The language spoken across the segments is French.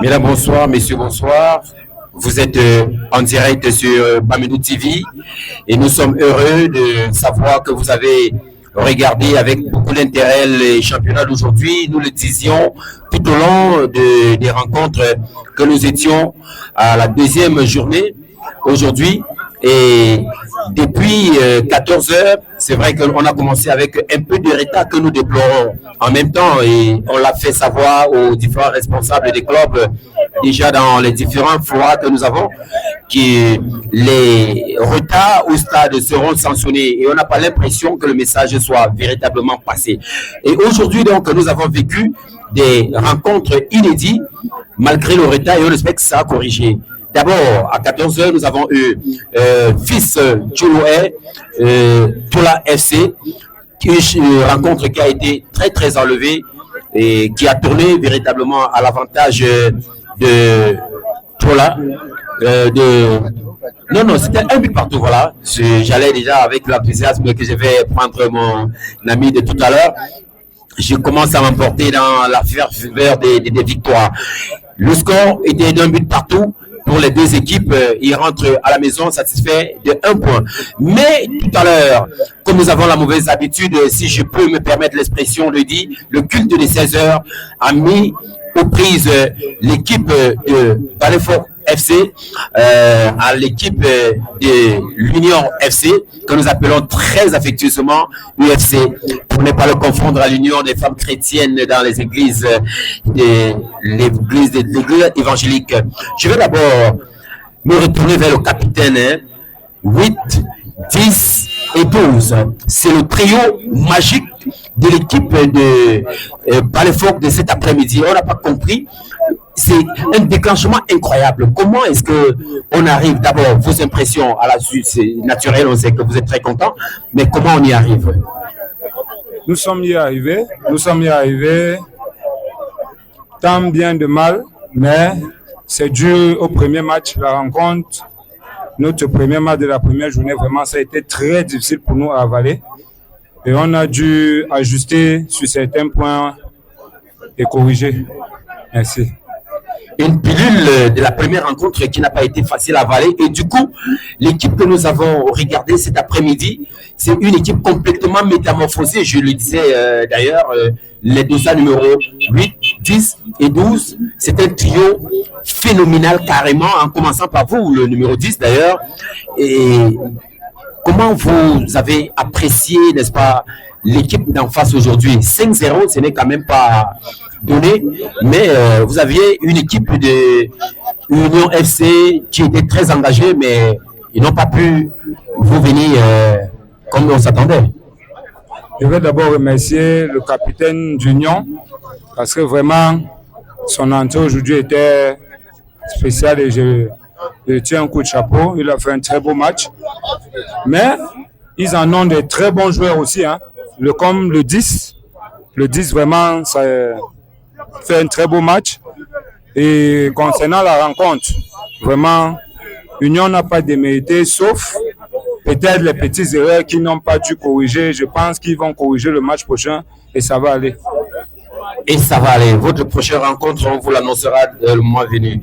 Mesdames, bonsoir, messieurs, bonsoir. Vous êtes en direct sur Bamidou TV et nous sommes heureux de savoir que vous avez regardé avec beaucoup d'intérêt les championnats d'aujourd'hui. Nous le disions tout au long des rencontres que nous étions à la deuxième journée aujourd'hui. Et depuis 14 heures, c'est vrai qu'on a commencé avec un peu de retard que nous déplorons en même temps et on l'a fait savoir aux différents responsables des clubs déjà dans les différents foires que nous avons que les retards au stade seront sanctionnés et on n'a pas l'impression que le message soit véritablement passé. Et aujourd'hui donc nous avons vécu des rencontres inédites malgré le retard et on espère que ça a corrigé. D'abord, à 14 heures, nous avons eu Fils Tchouloué, Toula FC, une rencontre qui a été très enlevée et qui a tourné véritablement à l'avantage de Toula. Non, c'était un but partout, voilà. J'allais déjà avec l'enthousiasme que je vais prendre mon ami de tout à l'heure. Je commence à m'emporter dans la ferveur des victoires. Le score était d'un but partout. Pour les deux équipes, ils rentrent à la maison satisfaits de 1 point. Mais tout à l'heure, comme nous avons la mauvaise habitude, si je peux me permettre l'expression de dire, le culte des 16 heures a mis aux prises l'équipe de Balefort FC à l'équipe de l'Union FC, que nous appelons très affectueusement UFC, pour ne pas le confondre à l'Union des femmes chrétiennes dans les églises évangéliques. Je vais d'abord me retourner vers le capitaine. 8, 10 et 12. C'est le trio magique de l'équipe de Balefort de cet après-midi. On n'a pas compris. C'est un déclenchement incroyable. Comment est-ce qu'on arrive, d'abord, vos impressions à la suite, c'est naturel, on sait que vous êtes très content, mais comment on y arrive? Nous sommes y arrivés, tant bien de mal, mais c'est dû au premier match, la rencontre, notre premier match de la première journée, vraiment, ça a été très difficile pour nous à avaler. Et on a dû ajuster sur certains points et corriger. Merci. Une pilule de la première rencontre qui n'a pas été facile à avaler. Et du coup, l'équipe que nous avons regardée cet après-midi, c'est une équipe complètement métamorphosée. Je le disais d'ailleurs, les dossards numéro 8, 10 et 12, c'est un trio phénoménal carrément, en commençant par vous, le numéro 10 d'ailleurs. Et comment vous avez apprécié, n'est-ce pas, l'équipe d'en face aujourd'hui? 5-0, ce n'est quand même pas donné, mais vous aviez une équipe de Union FC qui était très engagée, mais ils n'ont pas pu vous venir comme on s'attendait. Je vais d'abord remercier le capitaine d'Union parce que vraiment son entrée aujourd'hui était spéciale et je tiens un coup de chapeau. Il a fait un très beau match, mais ils en ont des très bons joueurs aussi, hein. Comme le 10 vraiment ça fait un très beau match. Et concernant la rencontre, vraiment, Union n'a pas démérité, sauf peut-être les petites erreurs qu'ils n'ont pas dû corriger. Je pense qu'ils vont corriger le match prochain et ça va aller. Et ça va aller. Votre prochaine rencontre, on vous l'annoncera le mois venu.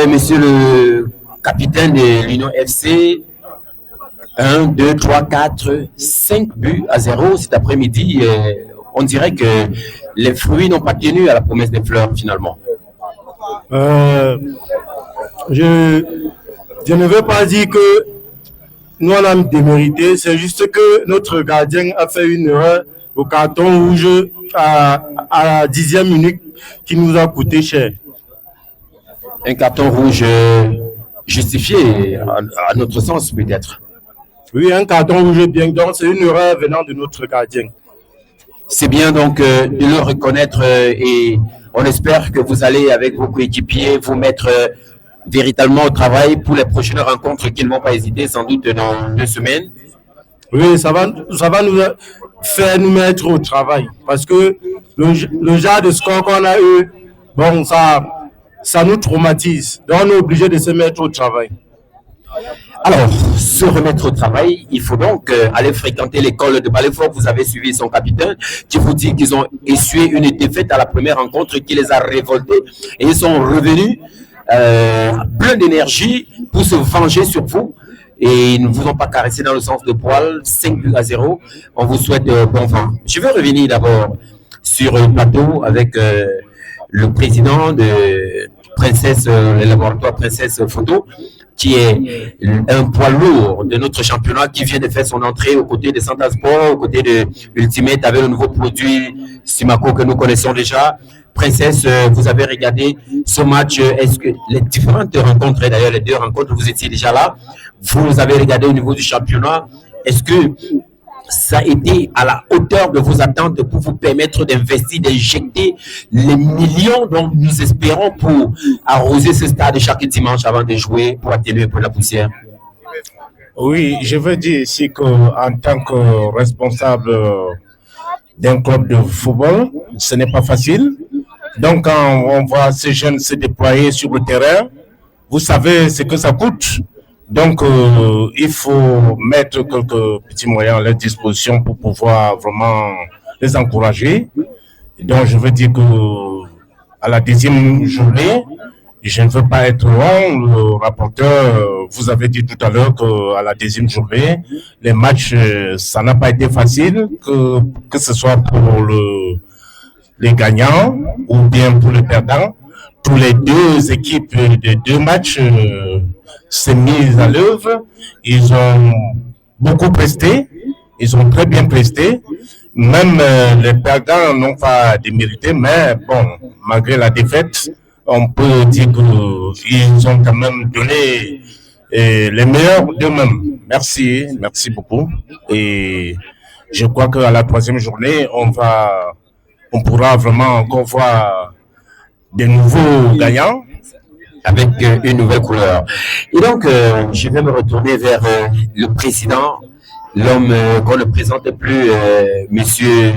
Monsieur le capitaine de l'Union FC, 1, 2, 3, 4, 5 buts à 0 cet après-midi. On dirait que les fruits n'ont pas tenu à la promesse des fleurs finalement. Je ne veux pas dire que nous on a démérité, c'est juste que notre gardien a fait une erreur au carton rouge à la 10e minute qui nous a coûté cher. Un carton rouge justifié à notre sens peut-être. Oui, un carton rouge bien, donc c'est une erreur venant de notre gardien. C'est bien donc de le reconnaître et on espère que vous allez avec vos coéquipiers vous mettre véritablement au travail pour les prochaines rencontres qui ne vont pas hésiter sans doute dans 2 semaines. Oui, ça va nous faire nous mettre au travail parce que le genre de score qu'on a eu, bon, ça nous traumatise. Donc on est obligé de se mettre au travail. Alors, se remettre au travail, il faut donc aller fréquenter l'école de Balefort. Vous avez suivi son capitaine qui vous dit qu'ils ont essuyé une défaite à la première rencontre qui les a révoltés et ils sont revenus plein d'énergie pour se venger sur vous. Et ils ne vous ont pas caressé dans le sens de poil, 5-0. On vous souhaite bon vent. Je vais revenir d'abord sur le plateau avec le président de Princesse, le laboratoire Princesse Photo, qui est un poids lourd de notre championnat, qui vient de faire son entrée aux côtés de Santa Sport, aux côtés de Ultimate, avec le nouveau produit Simaco que nous connaissons déjà. Princesse, vous avez regardé ce match. Est-ce que les différentes rencontres, d'ailleurs les deux rencontres, vous étiez déjà là, vous avez regardé au niveau du championnat, est-ce que ça a été à la hauteur de vos attentes pour vous permettre d'investir, d'injecter les millions dont nous espérons pour arroser ce stade chaque dimanche avant de jouer pour atténuer un peu la poussière? Oui, je veux dire ici qu'en tant que responsable d'un club de football, ce n'est pas facile. Donc, quand on voit ces jeunes se déployer sur le terrain, vous savez ce que ça coûte. Donc, il faut mettre quelques petits moyens à leur disposition pour pouvoir vraiment les encourager. Donc, je veux dire que à la 10e journée, je ne veux pas être long. Le rapporteur, vous avez dit tout à l'heure qu'à la 10e journée, les matchs, ça n'a pas été facile, que ce soit pour les gagnants ou bien pour les perdants. Tous les deux équipes de deux matchs s'est mise à l'œuvre. Ils ont beaucoup presté. Ils ont très bien presté. Même les perdants n'ont pas démérité, mais bon, malgré la défaite, on peut dire qu'ils ont quand même donné les meilleurs d'eux-mêmes. Merci beaucoup. Et je crois qu'à la 3e journée, on pourra vraiment encore voir des nouveaux gagnants avec une nouvelle couleur. Et donc, je vais me retourner vers le président, l'homme qu'on ne présente plus, monsieur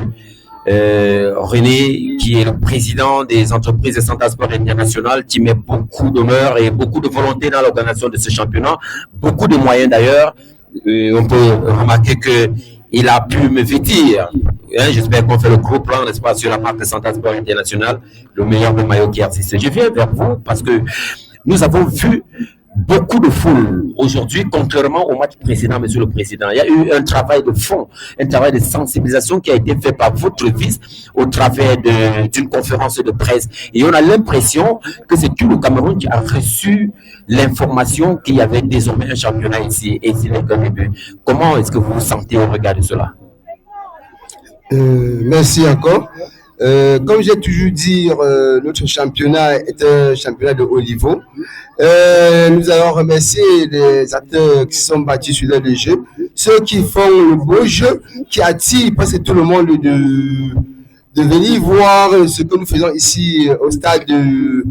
René, qui est le président des entreprises de Santa Sport International, qui met beaucoup d'honneur et beaucoup de volonté dans l'organisation de ce championnat, beaucoup de moyens d'ailleurs. On peut remarquer que il a pu me vêtir. J'espère qu'on fait le gros plan, n'est-ce pas, sur la marque de Santa Sport International, le meilleur de maillot qui existe. Je viens vers vous parce que nous avons vu beaucoup de foule aujourd'hui, contrairement au match précédent, monsieur le président. Il y a eu un travail de fond, un travail de sensibilisation qui a été fait par votre vice au travers d'une conférence de presse. Et on a l'impression que c'est tout le Cameroun qui a reçu l'information qu'il y avait désormais un championnat ici, et c'est le début. Comment est-ce que vous vous sentez au regard de cela? Merci encore. Comme j'ai toujours dit, notre championnat est un championnat de haut niveau. Nous allons remercier les acteurs qui sont battus sur le jeu, ceux qui font le beau jeu, qui attirent presque tout le monde de venir voir ce que nous faisons ici au stade de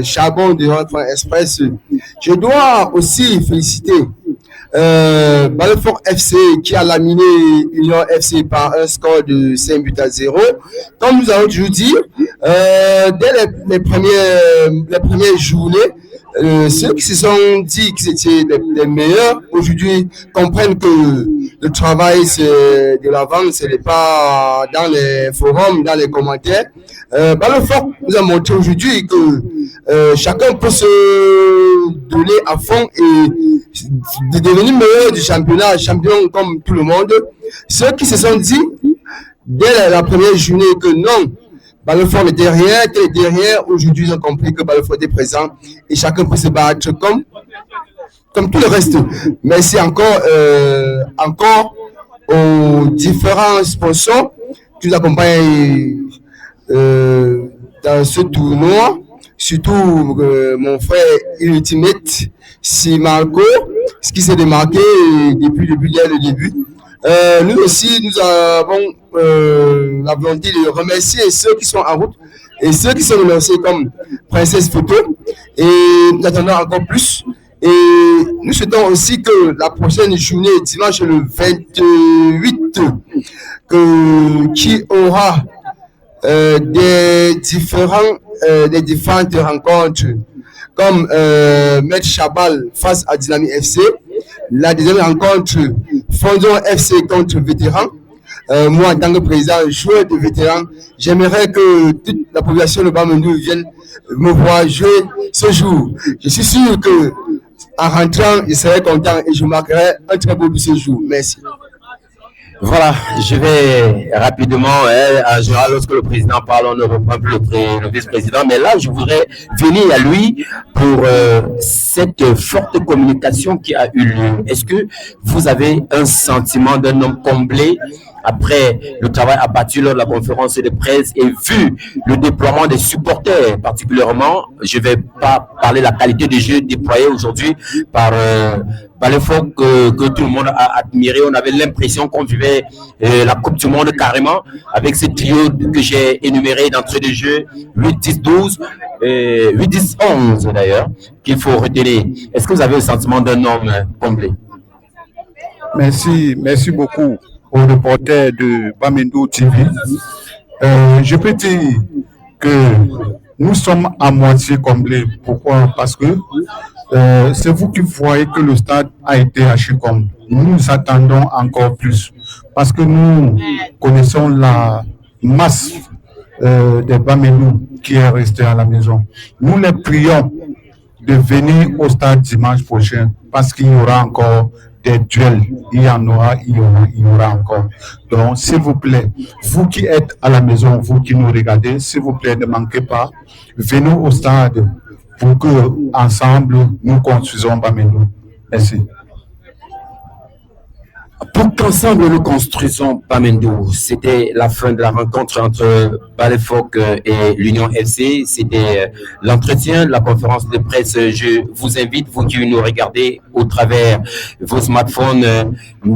Charbon de Renfort Express. Je dois aussi féliciter Balefort FC qui a laminé Union FC par un score de 5-0. Comme nous avons toujours dit, dès les premières journées, ceux qui se sont dit qu'ils étaient les meilleurs, aujourd'hui comprennent que le travail c'est de l'avant, ce n'est pas dans les forums, dans les commentaires. Balefort nous a montré aujourd'hui que chacun peut se donner à fond et de devenir meilleur du championnat, champion comme tout le monde. Ceux qui se sont dit dès la première journée que non, Balefort est derrière, aujourd'hui ils ont compris que Balefort est présent et chacun peut se battre comme tout le reste. Merci encore aux différents sponsors qui nous accompagnent dans ce tournoi, surtout mon frère Ultimate Simaco, ce qui s'est démarqué depuis le début. Nous aussi, nous avons la volonté de remercier ceux qui sont en route et ceux qui sont remerciés comme Princesse Photo. Et nous attendons encore plus. Et nous souhaitons aussi que la prochaine journée, dimanche le 28, qui aura des différentes rencontres, comme Maître Chabal face à Dynamique FC. La deuxième rencontre, Fondon FC contre Vétérans. Moi, en tant que président, joueur de vétérans, j'aimerais que toute la population de Bamendou vienne me voir jouer ce jour. Je suis sûr que en rentrant, je serai content et je marquerai un très beau but ce jour. Merci. Voilà, je vais rapidement, en général, lorsque le président parle, on ne reprend plus le vice-président, mais là, je voudrais venir à lui pour cette forte communication qui a eu lieu. Est-ce que vous avez un sentiment d'un homme comblé après le travail abattu lors de la conférence de presse et vu le déploiement des supporters, particulièrement, je ne vais pas parler de la qualité des jeux déployés aujourd'hui par l'effort que tout le monde a admiré. On avait l'impression qu'on vivait la Coupe du Monde carrément avec ce trio que j'ai énuméré d'entrée de jeu 8, 10, 12, 8, 10, 11 d'ailleurs, qu'il faut retenir. Est-ce que vous avez le sentiment d'un homme comblé? Merci beaucoup aux reporters de Bamendou TV. Je peux dire que nous sommes à moitié comblés. Pourquoi? Parce que c'est vous qui voyez que le stade a été haché comme. Nous attendons encore plus. Parce que nous connaissons la masse des Bamendou qui est restée à la maison. Nous les prions de venir au stade dimanche prochain parce qu'il y aura encore des duels, il y aura encore. Donc, s'il vous plaît, vous qui êtes à la maison, vous qui nous regardez, s'il vous plaît, ne manquez pas, venez au stade pour que ensemble nous construisons Bamendou. Merci. Pour qu'ensemble nous construisons Bamendou, c'était la fin de la rencontre entre Balefoc et l'Union FC. C'était l'entretien de la conférence de presse. Je vous invite, vous qui nous regardez au travers vos smartphones,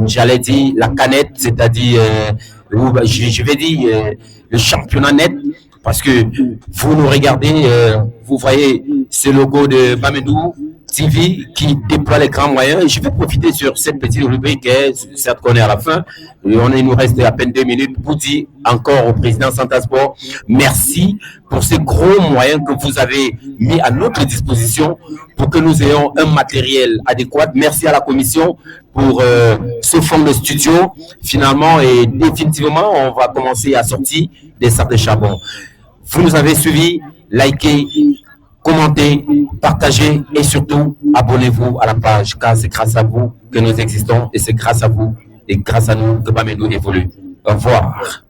j'allais dire la canette, c'est-à-dire, je vais dire le championnat net, parce que vous nous regardez, vous voyez ce logo de Bamendou TV qui déploie les grands moyens. Je vais profiter sur cette petite rubrique, certes qu'on est à la fin, et il nous reste à peine 2 minutes pour dire encore au président Santasport, merci pour ces gros moyens que vous avez mis à notre disposition pour que nous ayons un matériel adéquat. Merci à la commission pour ce fonds de studio. Finalement et définitivement, on va commencer à sortir des sacs de charbon. Vous nous avez suivis, likez, commentez, partagez et surtout abonnez-vous à la page car c'est grâce à vous que nous existons et c'est grâce à vous et grâce à nous que Bamendou évolue. Au revoir.